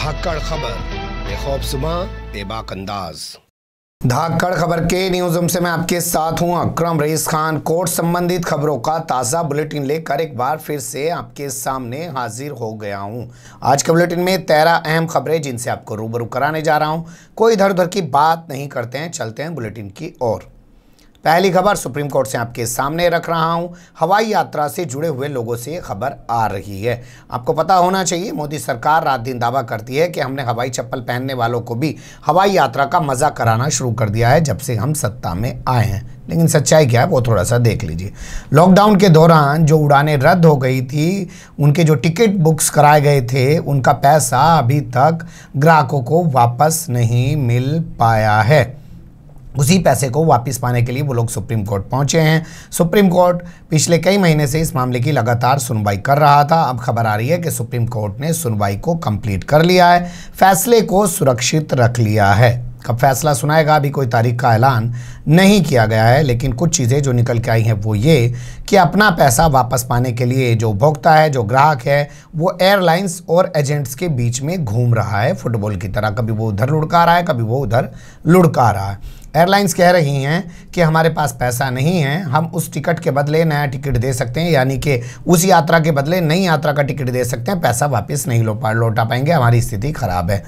धाकड़ खबर, बेखौफसुमा बेबाक अंदाज। धाकड़ खबर के न्यूज़ रूम से मैं आपके साथ हूं अकरम रईस खान। कोर्ट संबंधित खबरों का ताज़ा बुलेटिन लेकर एक बार फिर से आपके सामने हाजिर हो गया हूं। आज के बुलेटिन में 13 अहम खबरें जिनसे आपको रूबरू कराने जा रहा हूं। कोई इधर उधर की बात नहीं करते हैं, चलते हैं बुलेटिन की ओर। पहली खबर सुप्रीम कोर्ट से आपके सामने रख रहा हूं। हवाई यात्रा से जुड़े हुए लोगों से खबर आ रही है। आपको पता होना चाहिए, मोदी सरकार रात दिन दावा करती है कि हमने हवाई चप्पल पहनने वालों को भी हवाई यात्रा का मजा कराना शुरू कर दिया है जब से हम सत्ता में आए हैं। लेकिन सच्चाई क्या है वो थोड़ा सा देख लीजिए। लॉकडाउन के दौरान जो उड़ानें रद्द हो गई थी, उनके जो टिकट बुक्स कराए गए थे, उनका पैसा अभी तक ग्राहकों को वापस नहीं मिल पाया है। उसी पैसे को वापस पाने के लिए वो लोग सुप्रीम कोर्ट पहुंचे हैं। सुप्रीम कोर्ट पिछले कई महीने से इस मामले की लगातार सुनवाई कर रहा था। अब खबर आ रही है कि सुप्रीम कोर्ट ने सुनवाई को कंप्लीट कर लिया है, फैसले को सुरक्षित रख लिया है। कब फैसला सुनाएगा अभी कोई तारीख का ऐलान नहीं किया गया है, लेकिन कुछ चीज़ें जो निकल के आई हैं वो ये कि अपना पैसा वापस पाने के लिए जो उपभोक्ता है, जो ग्राहक है, वो एयरलाइंस और एजेंट्स के बीच में घूम रहा है फुटबॉल की तरह। कभी वो उधर लुढ़का रहा है, कभी वो उधर लुढ़का रहा है। एयरलाइंस कह रही हैं कि हमारे पास पैसा नहीं है, हम उस टिकट के बदले नया टिकट दे सकते हैं, यानी कि उस यात्रा के बदले नई यात्रा का टिकट दे सकते हैं, पैसा वापस नहीं लौटा पाएंगे, हमारी स्थिति खराब है।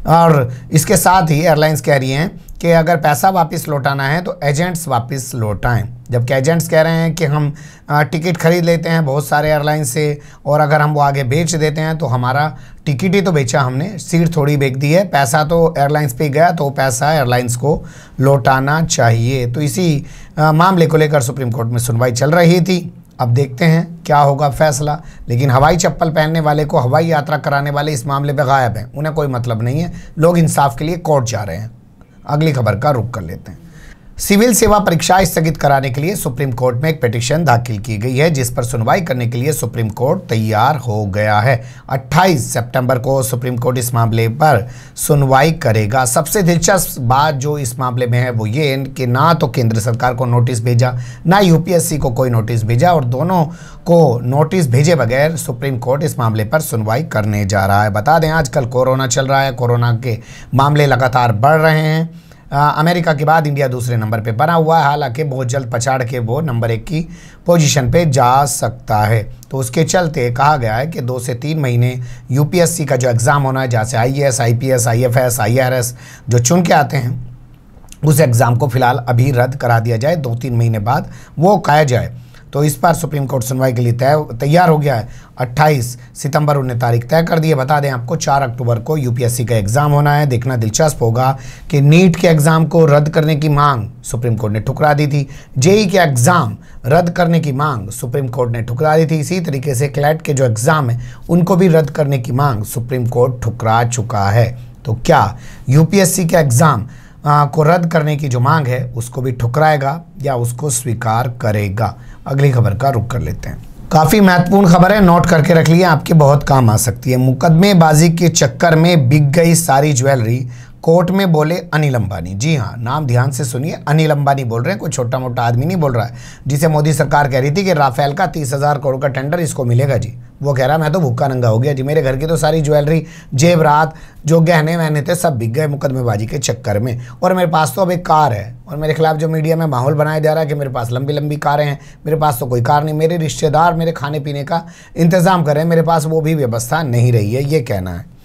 और इसके साथ ही एयरलाइंस कह रही हैं कि अगर पैसा वापस लौटाना है तो एजेंट्स वापस लौटाएं। जबकि एजेंट्स कह रहे हैं कि हम टिकट खरीद लेते हैं बहुत सारे एयरलाइन से, और अगर हम वो आगे बेच देते हैं तो हमारा टिकट ही तो बेचा हमने, सीट थोड़ी बेच दी है, पैसा तो एयरलाइंस पे गया, तो पैसा एयरलाइंस को लौटाना चाहिए। तो इसी मामले को लेकर सुप्रीम कोर्ट में सुनवाई चल रही थी। अब देखते हैं क्या होगा फैसला। लेकिन हवाई चप्पल पहनने वाले को हवाई यात्रा कराने वाले इस मामले में गायब हैं, उन्हें कोई मतलब नहीं है। लोग इंसाफ के लिए कोर्ट जा रहे हैं। अगली खबर का रुख कर लेते हैं। सिविल सेवा परीक्षा स्थगित कराने के लिए सुप्रीम कोर्ट में एक पिटीशन दाखिल की गई है, जिस पर सुनवाई करने के लिए सुप्रीम कोर्ट तैयार हो गया है। 28 सितंबर को सुप्रीम कोर्ट इस मामले पर सुनवाई करेगा। सबसे दिलचस्प बात जो इस मामले में है वो ये कि ना तो केंद्र सरकार को नोटिस भेजा, ना यूपीएससी को कोई नोटिस भेजा, और दोनों को नोटिस भेजे बगैर सुप्रीम कोर्ट इस मामले पर सुनवाई करने जा रहा है। बता दें आजकल कोरोना चल रहा है, कोरोना के मामले लगातार बढ़ रहे हैं। अमेरिका के बाद इंडिया दूसरे नंबर पे बना हुआ है, हालांकि बहुत जल्द पछाड़ के वो नंबर 1 की पोजीशन पे जा सकता है। तो उसके चलते कहा गया है कि 2 से 3 महीने यूपीएससी का जो एग्ज़ाम होना है, जैसे आईएएस, आईपीएस, आईएफएस, आईआरएस जो चुन के आते हैं, उस एग्ज़ाम को फिलहाल अभी रद्द करा दिया जाए, 2-3 महीने बाद वो किया जाए। तो इस पर सुप्रीम कोर्ट सुनवाई के लिए तैयार हो गया है। 28 सितंबर उन्हें तारीख तय कर दी है। बता दें आपको 4 अक्टूबर को यूपीएससी का एग्ज़ाम होना है। देखना दिलचस्प होगा कि नीट के एग्ज़ाम को रद्द करने की मांग सुप्रीम कोर्ट ने ठुकरा दी थी, जेईई के एग्ज़ाम रद्द करने की मांग सुप्रीम कोर्ट ने ठुकरा दी थी। इसी तरीके से क्लैट के जो एग्ज़ाम है उनको भी रद्द करने की मांग सुप्रीम कोर्ट ठुकरा चुका है। तो क्या यूपीएससी के एग्ज़ाम को रद्द करने की जो मांग है उसको भी ठुकराएगा या उसको स्वीकार करेगा? अगली खबर का रुख कर लेते हैं। काफ़ी महत्वपूर्ण खबर है, नोट करके रख लिए, आपके बहुत काम आ सकती है। मुकदमेबाजी के चक्कर में बिक गई सारी ज्वेलरी, कोर्ट में बोले अनिल अंबानी। जी हाँ, नाम ध्यान से सुनिए, अनिल अंबानी बोल रहे हैं, कोई छोटा मोटा आदमी नहीं बोल रहा है, जिसे मोदी सरकार कह रही थी कि राफेल का 30,000 करोड़ का टेंडर इसको मिलेगा जी। वो कह रहा मैं तो भूखा नंगा हो गया जी, मेरे घर की तो सारी ज्वेलरी, जेवरात, जो गहने वहने थे सब बिक गए मुकदमेबाजी के चक्कर में, और मेरे पास तो अब एक कार है। और मेरे खिलाफ जो मीडिया में माहौल बनाया जा रहा है कि मेरे पास लंबी लंबी कारें हैं, मेरे पास तो कोई कार नहीं, मेरे रिश्तेदार मेरे खाने पीने का इंतज़ाम कर रहे हैं, मेरे पास वो भी व्यवस्था नहीं रही है, ये कहना है।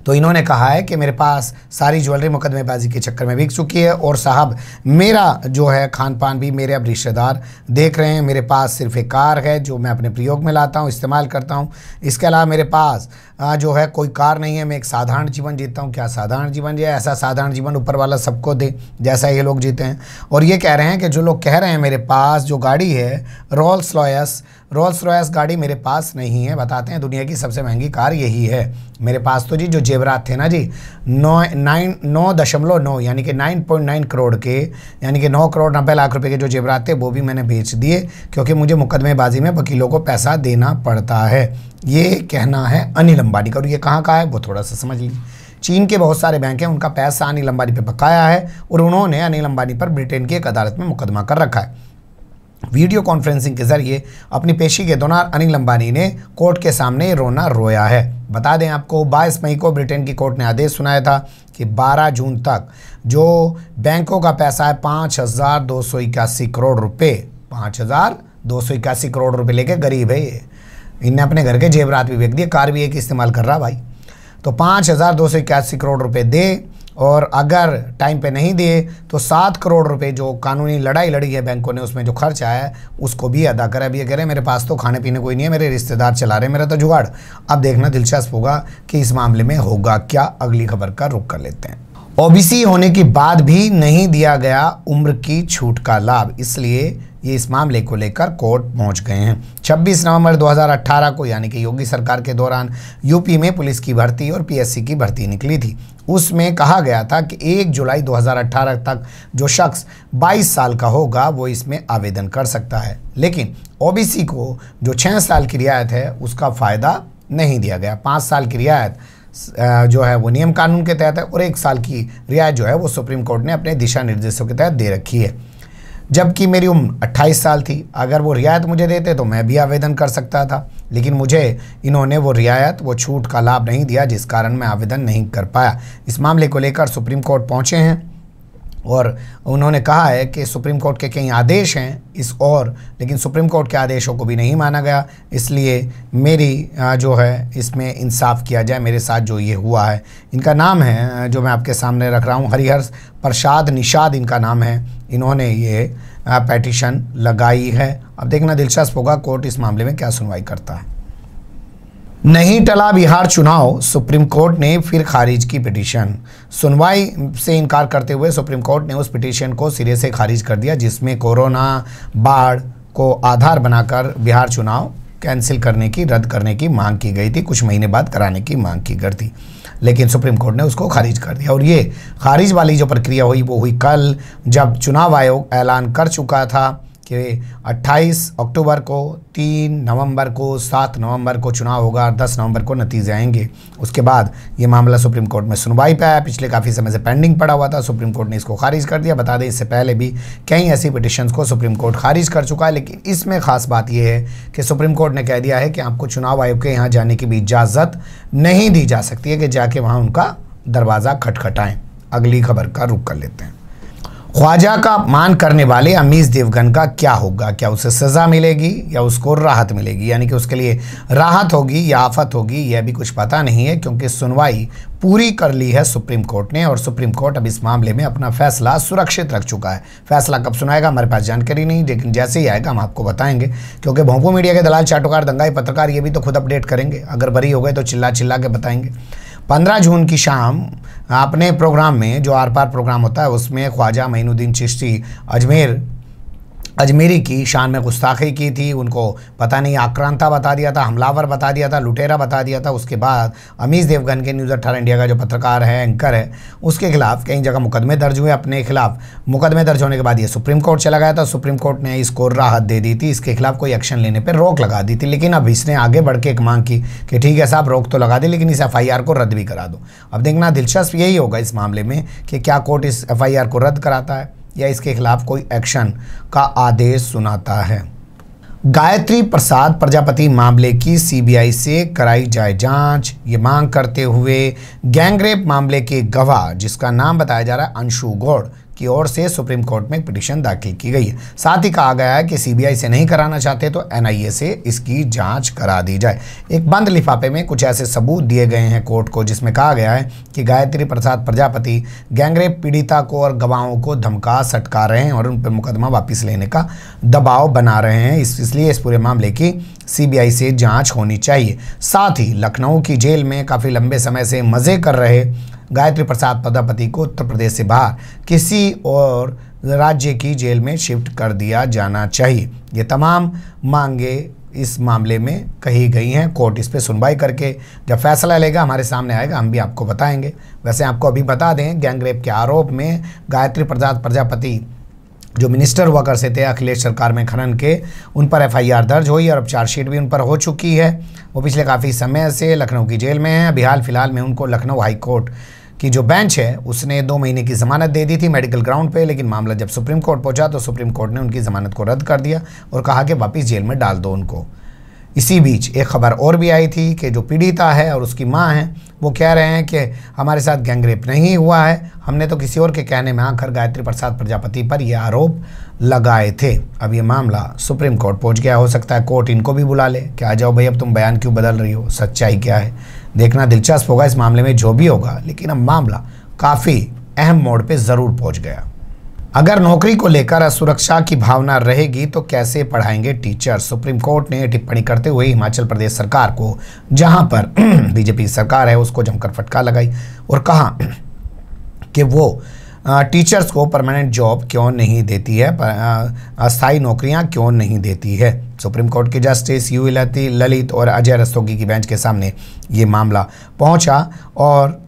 तो इन्होंने कहा है कि मेरे पास सारी ज्वेलरी मुकदमेबाजी के चक्कर में बिक चुकी है, और साहब मेरा जो है खान पान भी मेरे अब रिश्तेदार देख रहे हैं। मेरे पास सिर्फ एक कार है जो मैं अपने प्रयोग में लाता हूँ, इस्तेमाल करता हूँ। इसके अलावा मेरे पास जो है कोई कार नहीं है, मैं एक साधारण जीवन जीता हूँ। क्या साधारण जीवन जिया? ऐसा साधारण जीवन ऊपर वाला सबको दे जैसा ये लोग जीते हैं। और ये कह रहे हैं कि जो लोग कह रहे हैं मेरे पास जो गाड़ी है रोल्स रॉयस गाड़ी मेरे पास नहीं है, बताते हैं दुनिया की सबसे महंगी कार यही है। मेरे पास तो जी जो जेवरात थे ना जी 9.9 यानी कि 9.9 करोड़ के, यानी कि 9 करोड़ 90 लाख रुपए के जो जेवरात थे वो भी मैंने बेच दिए, क्योंकि मुझे मुकदमेबाजी में वकीलों को पैसा देना पड़ता है। ये कहना है अनिल अंबानी का। और ये कहाँ का है वो थोड़ा सा समझ लीजिए। चीन के बहुत सारे बैंक हैं, उनका पैसा अनिल अंबानी पे बकाया है, और उन्होंने अनिल अंबानी पर ब्रिटेन की एक अदालत में मुकदमा कर रखा है। वीडियो कॉन्फ्रेंसिंग के जरिए अपनी पेशी के दौरान अनिल अंबानी ने कोर्ट के सामने रोना रोया है। बता दें आपको 22 मई को ब्रिटेन की कोर्ट ने आदेश सुनाया था कि 12 जून तक जो बैंकों का पैसा है 5,281 करोड़ रुपए, 5,281 करोड़ रुपए लेके गरीब है ये, इनने अपने घर के जेवरात भी बेच दिए, कार भी एक इस्तेमाल कर रहा भाई। तो 5,281 करोड़ रुपए दे, और अगर टाइम पे नहीं दिए तो 7 करोड़ रुपए जो कानूनी लड़ाई लड़ी है बैंकों ने, उसमें जो खर्च आया है उसको भी अदा करे। अब ये कह रहे हैं मेरे पास तो खाने पीने कोई नहीं है, मेरे रिश्तेदार चला रहे, मेरा तो जुगाड़। अब देखना दिलचस्प होगा कि इस मामले में होगा क्या। अगली खबर का रुख कर लेते हैं। ओबीसी होने के बाद भी नहीं दिया गया उम्र की छूट का लाभ, इसलिए ये इस मामले को लेकर कोर्ट पहुंच गए हैं। 26 नवंबर 2018 को यानी कि योगी सरकार के दौरान यूपी में पुलिस की भर्ती और पीएससी की भर्ती निकली थी। उसमें कहा गया था कि 1 जुलाई 2018 तक जो शख्स 22 साल का होगा वो इसमें आवेदन कर सकता है, लेकिन ओबीसी को जो 6 साल की रियायत है उसका फ़ायदा नहीं दिया गया। 5 साल की रियायत जो है वो नियम कानून के तहत है, और 1 साल की रियायत जो है वो सुप्रीम कोर्ट ने अपने दिशा निर्देशों के तहत दे रखी है। जबकि मेरी उम्र 28 साल थी, अगर वो रियायत मुझे देते तो मैं भी आवेदन कर सकता था, लेकिन मुझे इन्होंने वो रियायत, वो छूट का लाभ नहीं दिया, जिस कारण मैं आवेदन नहीं कर पाया। इस मामले को लेकर सुप्रीम कोर्ट पहुंचे हैं और उन्होंने कहा है कि सुप्रीम कोर्ट के कई आदेश हैं लेकिन सुप्रीम कोर्ट के आदेशों को भी नहीं माना गया, इसलिए मेरी जो है इसमें इंसाफ किया जाए मेरे साथ जो ये हुआ है। इनका नाम है, जो मैं आपके सामने रख रहा हूँ, हरिहर प्रसाद निषाद इनका नाम है। इन्होंने ये पेटिशन लगाई है। अब देखना दिलचस्प होगा कोर्ट इस मामले में क्या सुनवाई करता है। नहीं टला बिहार चुनाव, सुप्रीम कोर्ट ने फिर खारिज की पिटीशन। सुनवाई से इनकार करते हुए सुप्रीम कोर्ट ने उस पिटीशन को सिरे से खारिज कर दिया जिसमें कोरोना बाढ़ को आधार बनाकर बिहार चुनाव कैंसिल करने की, रद्द करने की मांग की गई थी, कुछ महीने बाद कराने की मांग की गई थी, लेकिन सुप्रीम कोर्ट ने उसको खारिज कर दिया। और ये खारिज वाली जो प्रक्रिया हुई वो हुई कल, जब चुनाव आयोग ऐलान कर चुका था कि 28 अक्टूबर को, 3 नवंबर को, 7 नवंबर को चुनाव होगा और 10 नवंबर को नतीजे आएंगे। उसके बाद ये मामला सुप्रीम कोर्ट में सुनवाई पे आया, पिछले काफ़ी समय से पेंडिंग पड़ा हुआ था, सुप्रीम कोर्ट ने इसको खारिज कर दिया। बता दें इससे पहले भी कई ऐसी पिटिशंस को सुप्रीम कोर्ट खारिज कर चुका है, लेकिन इसमें खास बात यह है कि सुप्रीम कोर्ट ने कह दिया है कि आपको चुनाव आयोग के यहाँ जाने की भी इजाज़त नहीं दी जा सकती है कि जाके वहाँ उनका दरवाज़ा खटखटाएँ। अगली खबर का रुख कर लेते हैं। ख्वाजा का अपमान करने वाले अमीश देवगन का क्या होगा? क्या उसे सज़ा मिलेगी या उसको राहत मिलेगी? यानी कि उसके लिए राहत होगी या आफत होगी, यह भी कुछ पता नहीं है, क्योंकि सुनवाई पूरी कर ली है सुप्रीम कोर्ट ने और सुप्रीम कोर्ट अब इस मामले में अपना फैसला सुरक्षित रख चुका है। फैसला कब सुनाएगा हमारे पास जानकारी नहीं, लेकिन जैसे ही आएगा हम आपको बताएंगे, क्योंकि भोंपू मीडिया के दलाल, चाटुकार, दंगाई पत्रकार ये भी तो खुद अपडेट करेंगे। अगर बरी हो गए तो चिल्ला चिल्ला के बताएंगे। 15 जून की शाम अपने प्रोग्राम में, जो आर पार प्रोग्राम होता है, उसमें ख्वाजा मोइनुद्दीन चिश्ती अजमेरी की शान में गुस्ताखी की थी। उनको पता नहीं आक्रांता बता दिया था, हमलावर बता दिया था, लुटेरा बता दिया था। उसके बाद अमीश देवगन के न्यूज़ 18 इंडिया का जो पत्रकार है, एंकर है, उसके खिलाफ कई जगह मुकदमे दर्ज हुए। अपने खिलाफ मुकदमे दर्ज होने के बाद ये सुप्रीम कोर्ट चला गया था। सुप्रीम कोर्ट ने इसको राहत दे दी थी, इसके खिलाफ कोई एक्शन लेने पर रोक लगा दी थी। लेकिन अब इसने आगे बढ़ के एक मांग की कि ठीक है साहब, रोक तो लगा दी, लेकिन इस FIR को रद्द भी करा दो। अब देखना दिलचस्प यही होगा इस मामले में कि क्या कोर्ट इस FIR को रद्द कराता है या इसके खिलाफ कोई एक्शन का आदेश सुनाता है। गायत्री प्रसाद प्रजापति मामले की CBI से कराई जाए जांच, ये मांग करते हुए गैंगरेप मामले के गवाह, जिसका नाम बताया जा रहा है अंशु गौड़, की ओर से सुप्रीम कोर्ट में एक पिटीशन दाखिल की गई है। साथ ही कहा गया है कि CBI से नहीं कराना चाहते तो NIA से इसकी जांच करा दी जाए। एक बंद लिफाफे में कुछ ऐसे सबूत दिए गए हैं कोर्ट को, जिसमें कहा गया है कि गायत्री प्रसाद प्रजापति गैंगरेप पीड़िता को और गवाहों को धमका सटका रहे हैं और उन पर मुकदमा वापस लेने का दबाव बना रहे हैं। इसलिए इस पूरे मामले की CBI से जाँच होनी चाहिए। साथ ही लखनऊ की जेल में काफ़ी लंबे समय से मज़े कर रहे गायत्री प्रसाद प्रजापति को उत्तर प्रदेश से बाहर किसी और राज्य की जेल में शिफ्ट कर दिया जाना चाहिए। ये तमाम मांगे इस मामले में कही गई हैं। कोर्ट इस पर सुनवाई करके जब फैसला लेगा हमारे सामने आएगा, हम भी आपको बताएंगे। वैसे आपको अभी बता दें, गैंगरेप के आरोप में गायत्री प्रसाद प्रजापति जो मिनिस्टर हुआ करते थे अखिलेश सरकार में खनन के, उन पर FIR दर्ज हुई और अब चार्जशीट भी उन पर हो चुकी है। वो पिछले काफ़ी समय से लखनऊ की जेल में हैं। अभी हाल फिलहाल में उनको लखनऊ हाई कोर्ट की जो बेंच है उसने 2 महीने की ज़मानत दे दी थी मेडिकल ग्राउंड पे, लेकिन मामला जब सुप्रीम कोर्ट पहुंचा तो सुप्रीम कोर्ट ने उनकी ज़मानत को रद्द कर दिया और कहा कि वापस जेल में डाल दो उनको। इसी बीच एक खबर और भी आई थी कि जो पीड़िता है और उसकी मां है वो कह रहे हैं कि हमारे साथ गैंगरेप नहीं हुआ है, हमने तो किसी और के कहने में आकर गायत्री प्रसाद प्रजापति पर यह आरोप लगाए थे। अब ये मामला सुप्रीम कोर्ट पहुंच गया, हो सकता है कोर्ट इनको भी बुला ले कि आ जाओ भाई, अब तुम बयान क्यों बदल रही हो, सच्चाई क्या है। देखना दिलचस्प होगा इस मामले में जो भी होगा, लेकिन अब मामला काफ़ी अहम मोड़ पर ज़रूर पहुँच गया। अगर नौकरी को लेकर असुरक्षा की भावना रहेगी तो कैसे पढ़ाएंगे टीचर। सुप्रीम कोर्ट ने टिप्पणी करते हुए हिमाचल प्रदेश सरकार को, जहां पर बीजेपी सरकार है, उसको जमकर फटकार लगाई और कहा कि वो टीचर्स को परमानेंट जॉब क्यों नहीं देती है, अस्थायी नौकरियां क्यों नहीं देती है। सुप्रीम कोर्ट के जस्टिस यू ललित और अजय रस्तोगी की बेंच के सामने ये मामला पहुंचा और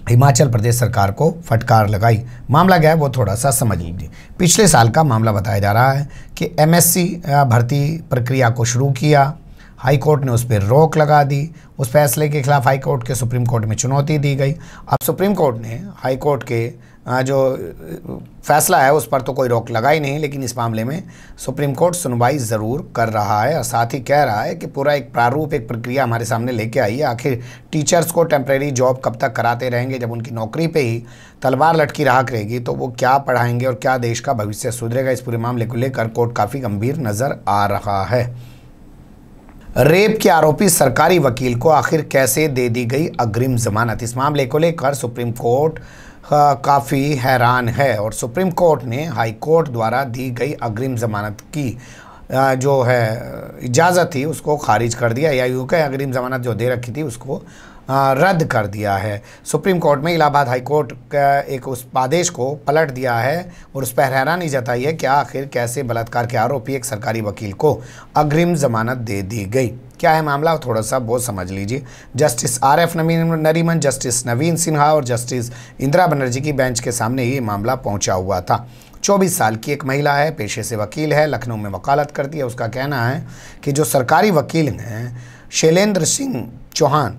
हिमाचल प्रदेश सरकार को फटकार लगाई। मामला क्या है वो थोड़ा सा समझ लीजिए। पिछले साल का मामला बताया जा रहा है कि एमएससी भर्ती प्रक्रिया को शुरू किया, हाई कोर्ट ने उस पर रोक लगा दी। उस फैसले के खिलाफ हाई कोर्ट के सुप्रीम कोर्ट में चुनौती दी गई। अब सुप्रीम कोर्ट ने हाई कोर्ट के जो फैसला है उस पर तो कोई रोक लगाई नहीं, लेकिन इस मामले में सुप्रीम कोर्ट सुनवाई ज़रूर कर रहा है और साथ ही कह रहा है कि पूरा एक प्रारूप, एक प्रक्रिया हमारे सामने लेके आई है। आखिर टीचर्स को टेम्प्रेरी जॉब कब तक कराते रहेंगे, जब उनकी नौकरी पे ही तलवार लटकी रहा करेगी तो वो क्या पढ़ाएंगे और क्या देश का भविष्य सुधरेगा। इस पूरे मामले को लेकर कोर्ट काफ़ी गंभीर नज़र आ रहा है। रेप के आरोपी सरकारी वकील को आखिर कैसे दे दी गई अग्रिम जमानत, इस मामले को लेकर सुप्रीम कोर्ट काफ़ी हैरान है और सुप्रीम कोर्ट ने हाई कोर्ट द्वारा दी गई अग्रिम जमानत की जो है इजाज़त थी उसको खारिज कर दिया, या यूँ कहें अग्रिम जमानत जो दे रखी थी उसको रद्द कर दिया है। सुप्रीम कोर्ट में इलाहाबाद हाई कोर्ट का एक उस आदेश को पलट दिया है और उस पर हैरानी जताई है कि आखिर कैसे बलात्कार के आरोपी एक सरकारी वकील को अग्रिम जमानत दे दी गई। क्या है मामला, थोड़ा सा बहुत समझ लीजिए। जस्टिस RF नरीमन, जस्टिस नवीन सिन्हा और जस्टिस इंदिरा बनर्जी की बेंच के सामने ये मामला पहुंचा हुआ था। 24 साल की एक महिला है, पेशे से वकील है, लखनऊ में वकालत करती है। उसका कहना है कि जो सरकारी वकील हैं शैलेंद्र सिंह चौहान,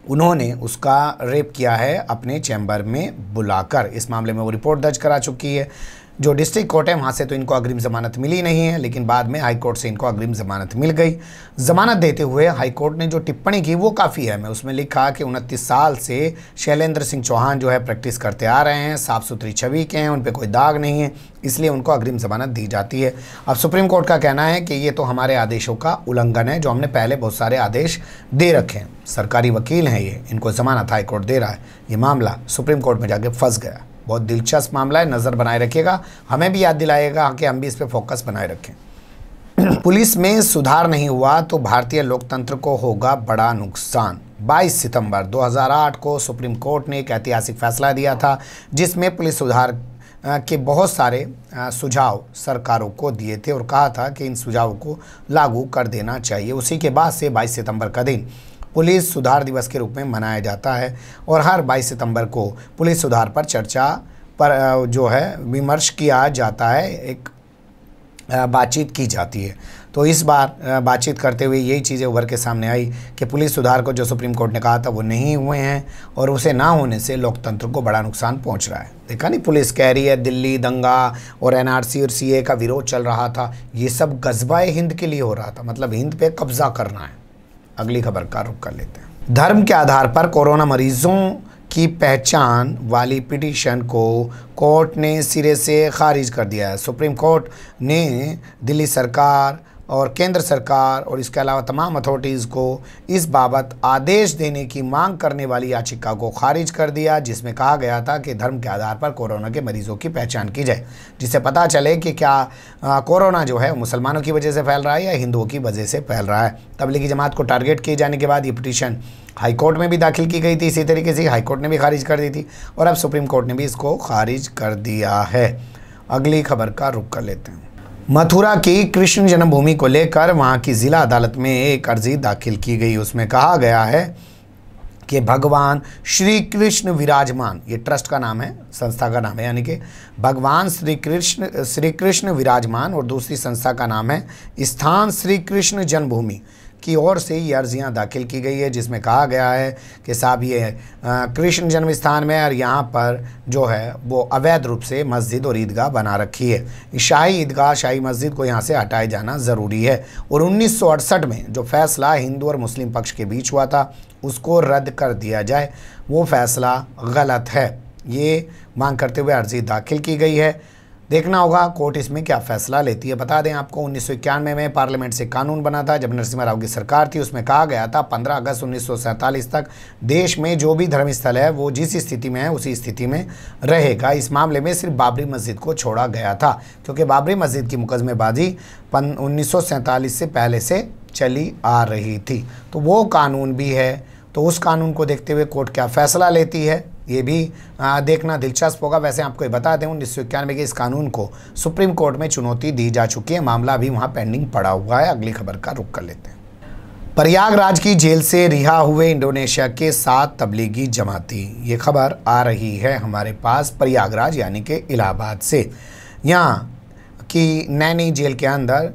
उन्होंने उसका रेप किया है अपने चैम्बर में बुलाकर। इस मामले में वो रिपोर्ट दर्ज करा चुकी है। जो डिस्ट्रिक्ट कोर्ट है वहाँ से तो इनको अग्रिम ज़मानत मिली नहीं है, लेकिन बाद में हाई कोर्ट से इनको अग्रिम ज़मानत मिल गई। ज़मानत देते हुए हाई कोर्ट ने जो टिप्पणी की वो काफ़ी है। मैं उसमें लिखा कि 29 साल से शैलेंद्र सिंह चौहान जो है प्रैक्टिस करते आ रहे हैं, साफ़ सुथरी छवि के हैं, उन पर कोई दाग नहीं है, इसलिए उनको अग्रिम ज़मानत दी जाती है। अब सुप्रीम कोर्ट का कहना है कि ये तो हमारे आदेशों का उल्लंघन है, जो हमने पहले बहुत सारे आदेश दे रखे हैं। सरकारी वकील हैं ये, इनको ज़मानत हाई कोर्ट दे रहा है। ये मामला सुप्रीम कोर्ट में जाके फंस गया। बहुत दिलचस्प मामला है, नज़र बनाए रखिएगा, हमें भी याद दिलाएगा कि हम भी इस पे फोकस बनाए रखें। पुलिस में सुधार नहीं हुआ तो भारतीय लोकतंत्र को होगा बड़ा नुकसान। 22 सितंबर 2008 को सुप्रीम कोर्ट ने एक ऐतिहासिक फैसला दिया था जिसमें पुलिस सुधार के बहुत सारे सुझाव सरकारों को दिए थे और कहा था कि इन सुझावों को लागू कर देना चाहिए। उसी के बाद से 22 सितंबर का दिन पुलिस सुधार दिवस के रूप में मनाया जाता है और हर 22 सितंबर को पुलिस सुधार पर चर्चा पर जो है विमर्श किया जाता है, एक बातचीत की जाती है। तो इस बार बातचीत करते हुए यही चीज़ें उभर के सामने आई कि पुलिस सुधार को जो सुप्रीम कोर्ट ने कहा था वो नहीं हुए हैं और उसे ना होने से लोकतंत्र को बड़ा नुकसान पहुंच रहा है। देखा नहीं, पुलिस कह रही है दिल्ली दंगा और NRC और CA का विरोध चल रहा था, ये सब गज़बाए हिंद के लिए हो रहा था, मतलब हिंद पे कब्जा करना है। अगली खबर का रुख कर लेते हैं। धर्म के आधार पर कोरोना मरीजों की पहचान वाली पिटीशन को कोर्ट ने सिरे से खारिज कर दिया है। सुप्रीम कोर्ट ने दिल्ली सरकार और केंद्र सरकार और इसके अलावा तमाम अथॉरिटीज़ को इस बाबत आदेश देने की मांग करने वाली याचिका को खारिज कर दिया, जिसमें कहा गया था कि धर्म के आधार पर कोरोना के मरीजों की पहचान की जाए, जिससे पता चले कि क्या कोरोना जो है मुसलमानों की वजह से फैल रहा है या हिंदुओं की वजह से फैल रहा है। तबलीगी जमात को टारगेट किए जाने के बाद ये पिटीशन हाई कोर्ट में भी दाखिल की गई थी, इसी तरीके से हाई कोर्ट ने भी खारिज कर दी थी और अब सुप्रीम कोर्ट ने भी इसको खारिज कर दिया है। अगली खबर का रुख कर लेते हैं। मथुरा की कृष्ण जन्मभूमि को लेकर वहां की ज़िला अदालत में एक अर्जी दाखिल की गई। उसमें कहा गया है कि भगवान श्री कृष्ण विराजमान, ये ट्रस्ट का नाम है, संस्था का नाम है, यानी कि भगवान श्री कृष्ण विराजमान, और दूसरी संस्था का नाम है स्थान श्री कृष्ण जन्मभूमि की ओर से ये अर्जियां दाखिल की गई है, जिसमें कहा गया है कि साहब ये कृष्ण जन्म स्थान में और यहाँ पर जो है वो अवैध रूप से मस्जिद और ईदगाह बना रखी है। शाही ईदगाह, शाही मस्जिद को यहाँ से हटाए जाना ज़रूरी है। और 1968 में जो फैसला हिंदू और मुस्लिम पक्ष के बीच हुआ था उसको रद्द कर दिया जाए, वो फैसला गलत है। ये मांग करते हुए अर्जी दाखिल की गई है। देखना होगा कोर्ट इसमें क्या फ़ैसला लेती है। बता दें आपको 1991 में पार्लियामेंट से कानून बना था जब नरसिम्हा राव की सरकार थी। उसमें कहा गया था 15 अगस्त 1947 तक देश में जो भी धर्मस्थल है वो जिस स्थिति में है उसी स्थिति में रहेगा। इस मामले में सिर्फ बाबरी मस्जिद को छोड़ा गया था क्योंकि बाबरी मस्जिद की मुकदमेबाजी 1947 से पहले से चली आ रही थी। तो वो कानून भी है, तो उस कानून को देखते हुए कोर्ट क्या फ़ैसला लेती है ये भी देखना दिलचस्प होगा। वैसे आपको ये बता दें 1991 के इस कानून को सुप्रीम कोर्ट में चुनौती दी जा चुकी है, मामला अभी वहाँ पेंडिंग पड़ा हुआ है। अगली खबर का रुख कर लेते हैं। प्रयागराज की जेल से रिहा हुए इंडोनेशिया के 7 तबलीगी जमाती। ये खबर आ रही है हमारे पास प्रयागराज यानी कि इलाहाबाद से। यहाँ की नैनी जेल के अंदर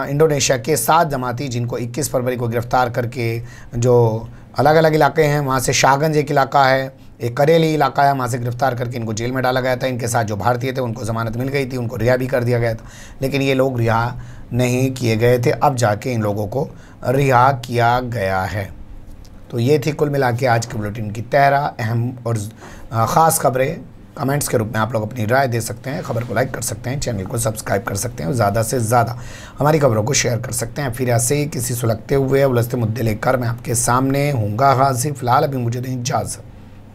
इंडोनेशिया के 7 जमाती जिनको 21 फरवरी को गिरफ्तार करके जो अलग अलग इलाके हैं, वहाँ से शाहगंज एक इलाका है, एक करेली इलाका है, वहाँ से गिरफ्तार करके इनको जेल में डाला गया था। इनके साथ जो भारतीय थे उनको ज़मानत मिल गई थी, उनको रिहा भी कर दिया गया था, लेकिन ये लोग रिहा नहीं किए गए थे। अब जाके इन लोगों को रिहा किया गया है। तो ये थी कुल मिला के आज के बुलेटिन की 13 अहम और ख़ास खबरें। कमेंट्स के रूप में आप लोग अपनी राय दे सकते हैं, खबर को लाइक कर सकते हैं, चैनल को सब्सक्राइब कर सकते हैं और ज़्यादा से ज़्यादा हमारी खबरों को शेयर कर सकते हैं। फिर ऐसे ही किसी सुलगते हुए उलझते मुद्दे लेकर मैं आपके सामने हूँगा हाजिर। फिलहाल अभी मुझे दें इजाज़त।